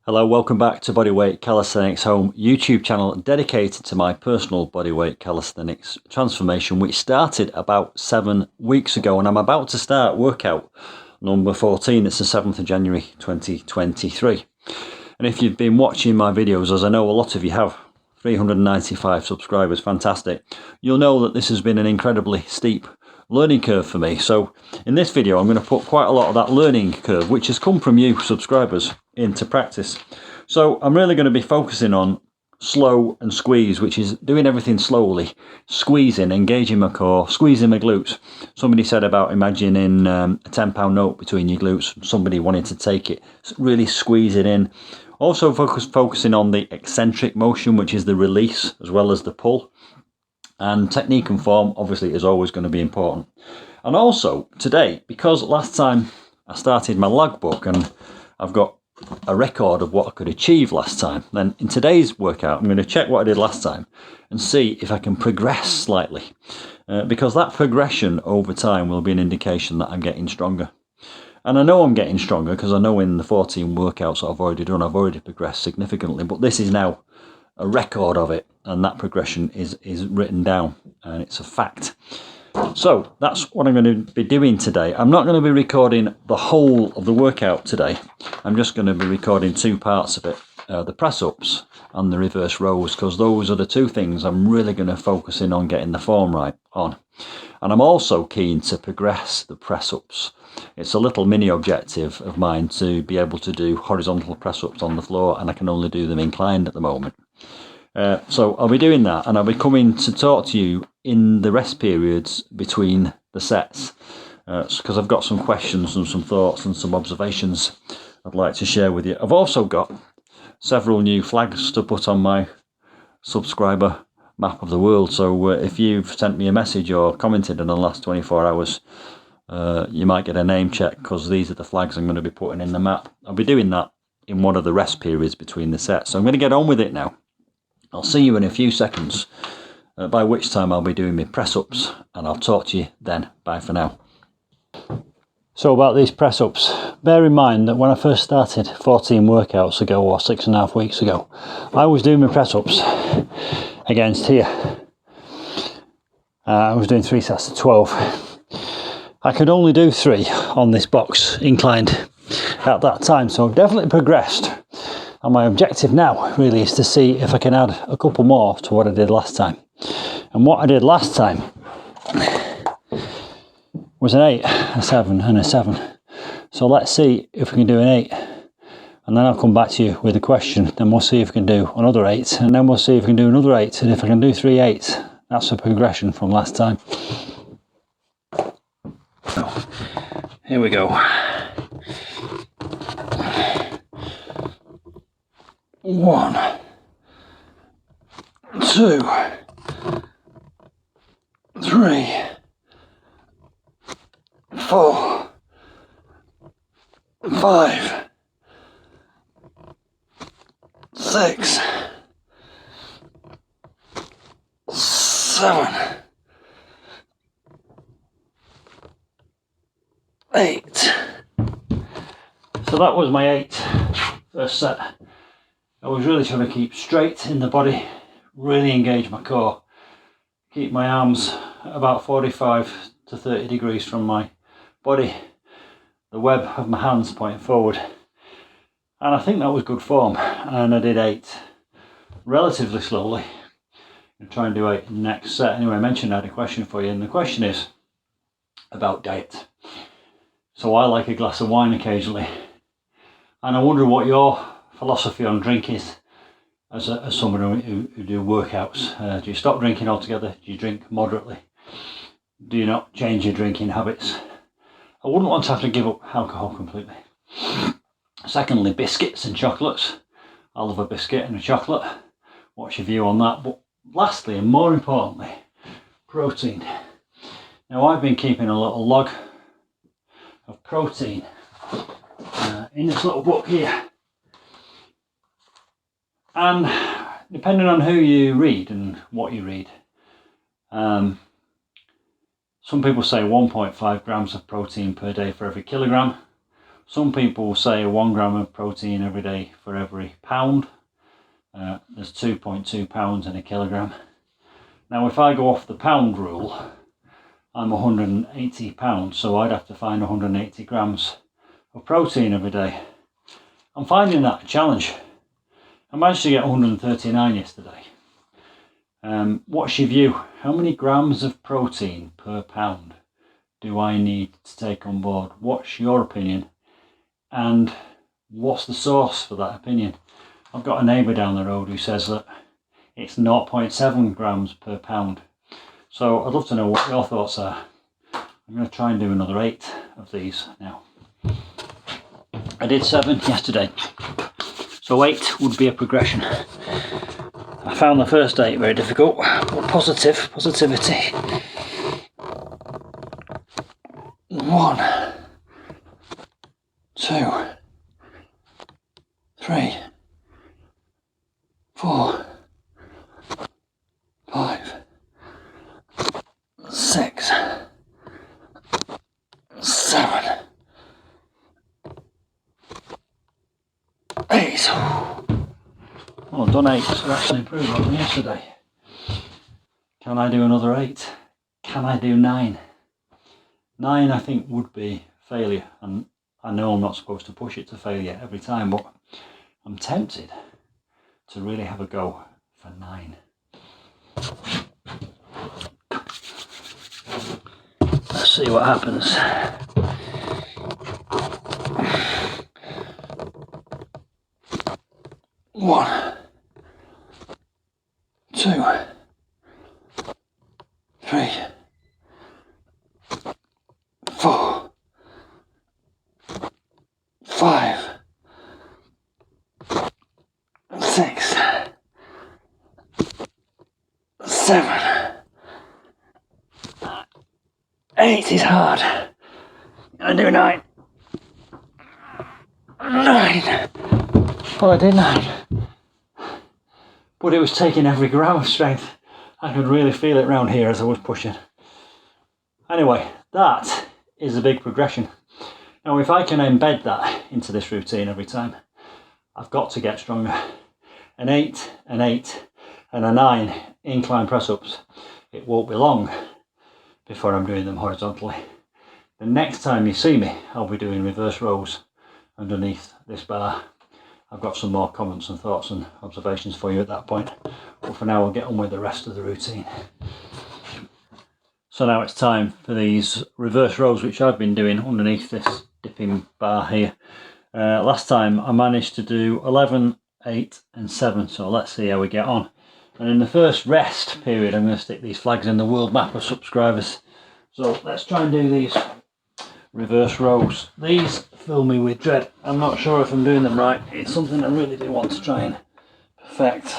Hello, welcome back to Bodyweight Calisthenics Home YouTube channel dedicated to my personal bodyweight calisthenics transformation, which started about 7 weeks ago, and I'm about to start workout number 14. It's the 7th of January 2023. And if you've been watching my videos, as I know a lot of you have, 395 subscribers, fantastic, you'll know that this has been an incredibly steep learning curve for me. So in this video I'm going to put quite a lot of that learning curve, which has come from you subscribers, into practice. So I'm really going to be focusing on slow and squeeze, which is doing everything slowly, squeezing, engaging my core, squeezing my glutes. Somebody said about imagining a £10 note between your glutes. Somebody wanted to take it, really squeeze it in. Also focusing on the eccentric motion, which is the release as well as the pull. And technique and form obviously is always going to be important. And also today, because last time I started my logbook and I've got a record of what I could achieve last time, then in today's workout I'm going to check what I did last time and see if I can progress slightly, because that progression over time will be an indication that I'm getting stronger. And I know I'm getting stronger because I know in the 14 workouts that I've already done, I've already progressed significantly, but this is now a record of it, and that progression is written down and it's a fact. So that's what I'm going to be doing today. I'm not going to be recording the whole of the workout today. I'm just going to be recording two parts of it, the press-ups and the reverse rows, because those are the two things I'm really going to focus in on getting the form right on. And I'm also keen to progress the press-ups. It's a little mini objective of mine to be able to do horizontal press-ups on the floor, and I can only do them inclined at the moment. So I'll be doing that, and I'll be coming to talk to you in the rest periods between the sets, because I've got some questions and some thoughts and some observations I'd like to share with you. I've also got several new flags to put on my subscriber map of the world, so if you've sent me a message or commented in the last 24 hours, you might get a name check, because these are the flags I'm going to be putting in the map. I'll be doing that in one of the rest periods between the sets, so I'm going to get on with it now. I'll see you in a few seconds, by which time I'll be doing my press-ups, and I'll talk to you then. Bye for now. So about these press-ups, bear in mind that when I first started 14 workouts ago, or 6.5 weeks ago, I was doing my press-ups against here. I was doing 3 sets of 12. I could only do 3 on this box inclined at that time, so I've definitely progressed. And my objective now really is to see if I can add a couple more to what I did last time. And what I did last time was an 8, a 7 and a 7. So let's see if we can do an 8. And then I'll come back to you with a question. Then we'll see if we can do another 8. And then we'll see if we can do another 8. And if I can do 3 8s, that's a progression from last time. So, here we go. 1, 2, 3, 4, 5, 6, 7, 8. So that was my first set. I was really trying to keep straight in the body, really engage my core, keep my arms at about 45 to 30 degrees from my body, the web of my hands pointing forward. And I think that was good form, and I did 8 relatively slowly. I'll try and do 8 in the next set. Anyway, I mentioned I had a question for you, and the question is about diet. So I like a glass of wine occasionally, and I wonder what your philosophy on drink is as someone who do workouts. Do you stop drinking altogether? Do you drink moderately? Do you not change your drinking habits? I wouldn't want to have to give up alcohol completely. Secondly, biscuits and chocolates. I love a biscuit and a chocolate. What's your view on that? But lastly, and more importantly, protein. Now I've been keeping a little log of protein in this little book here. And depending on who you read and what you read, some people say 1.5 grams of protein per day for every kilogram. Some people say 1 gram of protein every day for every pound. There's 2.2 pounds in a kilogram. Now if I go off the pound rule, I'm 180 pounds, so I'd have to find 180 grams of protein every day. I'm finding that a challenge. I managed to get 139 yesterday. What's your view? How many grams of protein per pound do I need to take on board? What's your opinion? And what's the source for that opinion? I've got a neighbour down the road who says that it's 0.7 grams per pound. So I'd love to know what your thoughts are. I'm going to try and do another 8 of these now. I did 7 yesterday, so 8 would be a progression. I found the first 8 very difficult, but positivity. 1, 2, 3, 4, 5, 6, 7, 8. Well, I've done 8, so that's an improvement from yesterday. Can I do another 8? Can I do 9? 9 I think would be failure, and I know I'm not supposed to push it to failure every time, but I'm tempted to really have a go for 9. Let's see what happens. One, 2, 3, 4, 5, 6, 7, 8 is hard. I do 9. 9. Well, I did 9. But it was taking every gram of strength. I could really feel it around here as I was pushing. Anyway, that is a big progression. Now, if I can embed that into this routine every time, I've got to get stronger. An 8, an 8, and a 9 incline press-ups. It won't be long before I'm doing them horizontally. The next time you see me, I'll be doing reverse rows underneath this bar. I've got some more comments and thoughts and observations for you at that point. But for now, I'll get on with the rest of the routine. So now it's time for these reverse rows, which I've been doing underneath this dipping bar here. Last time I managed to do 11, 8 and 7, so let's see how we get on. And in the first rest period, I'm going to stick these flags in the world map of subscribers. So let's try and do these reverse rows. These fill me with dread. I'm not sure if I'm doing them right. It's something I really do want to try and perfect.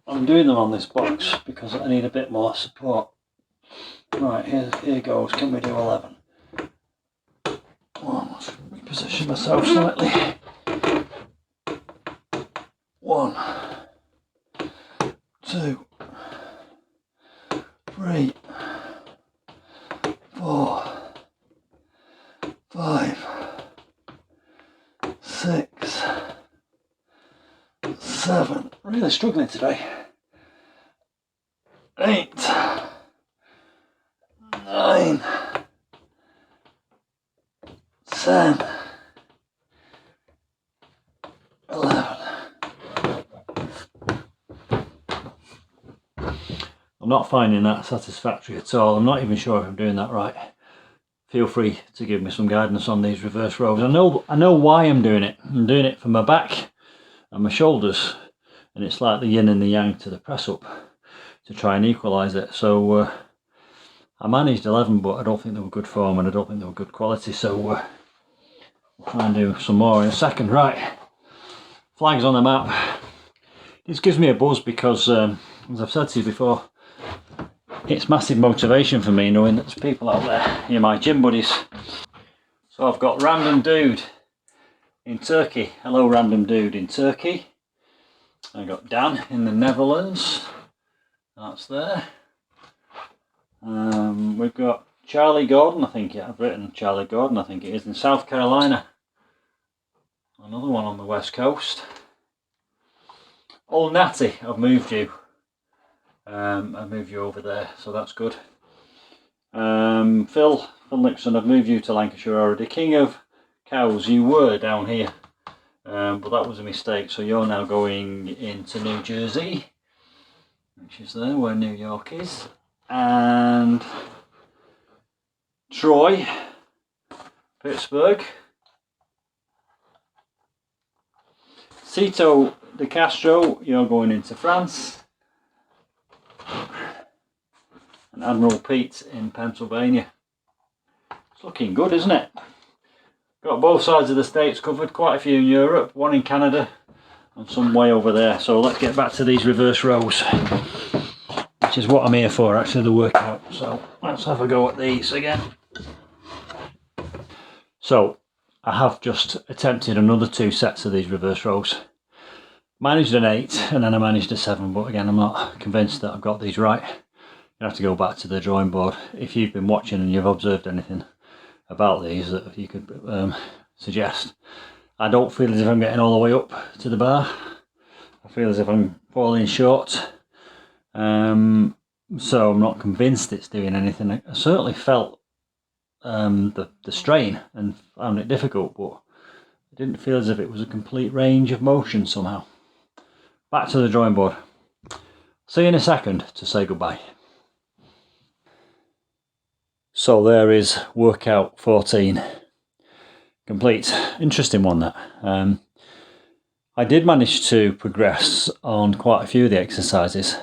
I'm doing them on this box because I need a bit more support. Right, here goes. Can we do 11? Well, let's reposition myself slightly. 1, 2, 3, 4, 5, 6, 7. Really struggling today. 8, 9, 10, 11. I'm not finding that satisfactory at all. I'm not even sure if I'm doing that right. Feel free to give me some guidance on these reverse rows. I know why I'm doing it. I'm doing it for my back and my shoulders, and it's like the yin and the yang to the press up to try and equalise it. So I managed 11, but I don't think they were good form and I don't think they were good quality, so we'll try and do some more in a second. Right, flags on the map. This gives me a buzz because as I've said to you before, it's massive motivation for me knowing that there's people out there, you're my gym buddies. So I've got Random Dude in Turkey. Hello Random Dude in Turkey. I've got Dan in the Netherlands. That's there. We've got Charlie Gordon, I think I've written Charlie Gordon, I think it is, in South Carolina. Another one on the west coast. Old Natty, I've moved you. I've moved you over there, so that's good. Phil Nixon, I've moved you to Lancashire already. King of Cows, you were down here, but that was a mistake, so you're now going into New Jersey, which is there where New York is. And Troy, Pittsburgh. Cito de Castro, you're going into France. And Admiral Pete in Pennsylvania. It's looking good, isn't it? Got both sides of the states covered, quite a few in Europe, one in Canada, and some way over there. So let's get back to these reverse rows, which is what I'm here for, actually, the workout. So let's have a go at these again. So I have just attempted another 2 sets of these reverse rows. Managed an 8 and then I managed a 7, but again, I'm not convinced that I've got these right. You have to go back to the drawing board. If you've been watching and you've observed anything about these that you could suggest. I don't feel as if I'm getting all the way up to the bar. I feel as if I'm falling short. So I'm not convinced it's doing anything. I certainly felt the strain and found it difficult, but it didn't feel as if it was a complete range of motion somehow. Back to the drawing board. See you in a second to say goodbye. So there is workout 14 complete. Interesting one, that. I did manage to progress on quite a few of the exercises.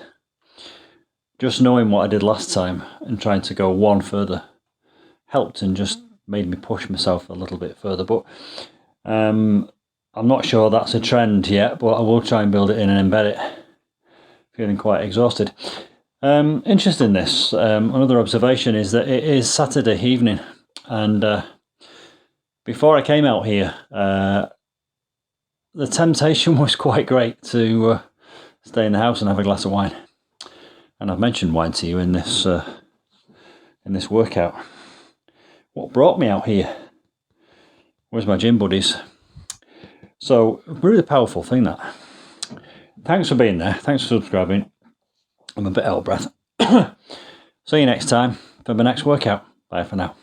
Just knowing what I did last time and trying to go one further helped and just made me push myself a little bit further. But I'm not sure that's a trend yet, but I will try and build it in and embed it. Feeling quite exhausted. Interesting this. Another observation is that it is Saturday evening, and before I came out here, the temptation was quite great to stay in the house and have a glass of wine. And I've mentioned wine to you in this workout. What brought me out here was my gym buddies. So really powerful thing, that. Thanks for being there. Thanks for subscribing. I'm a bit out of breath. See you next time for the next workout. Bye for now.